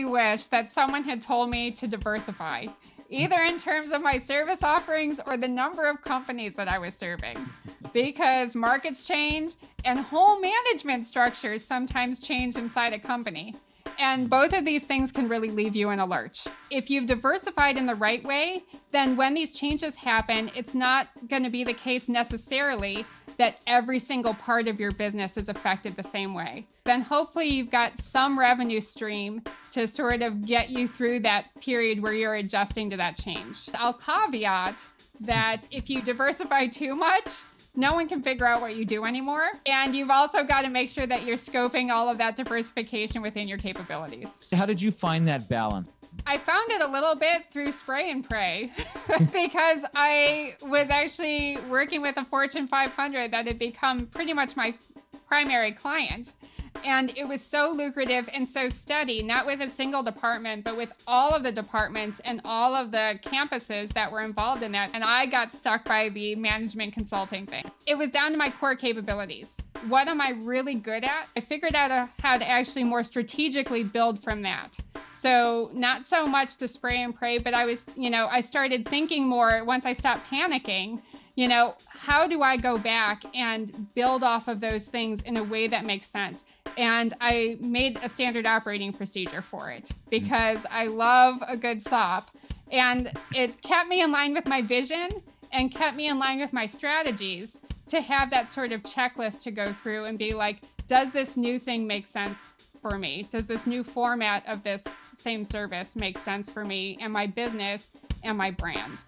wish that someone had told me to diversify, either in terms of my service offerings or the number of companies that I was serving, because markets change and whole management structures sometimes change inside a company. And both of these things can really leave you in a lurch. If you've diversified in the right way, then when these changes happen, it's not going to be the case necessarily that every single part of your business is affected the same way. Then hopefully you've got some revenue stream to sort of get you through that period where you're adjusting to that change. I'll caveat that if you diversify too much, no one can figure out what you do anymore. And you've also got to make sure that you're scoping all of that diversification within your capabilities. How did you find that balance? I found it a little bit through spray and pray because I was actually working with a Fortune 500 that had become pretty much my primary client. And it was so lucrative and so steady, not with a single department, but with all of the departments and all of the campuses that were involved in that. And I got stuck by the management consulting thing. It was down to my core capabilities. What am I really good at? I figured out how to actually more strategically build from that. So not so much the spray and pray, but I started thinking more once I stopped panicking, how do I go back and build off of those things in a way that makes sense? And I made a standard operating procedure for it because I love a good SOP. And it kept me in line with my vision and kept me in line with my strategies to have that sort of checklist to go through and be like, does this new thing make sense for me? Does this new format of this same service make sense for me and my business and my brand?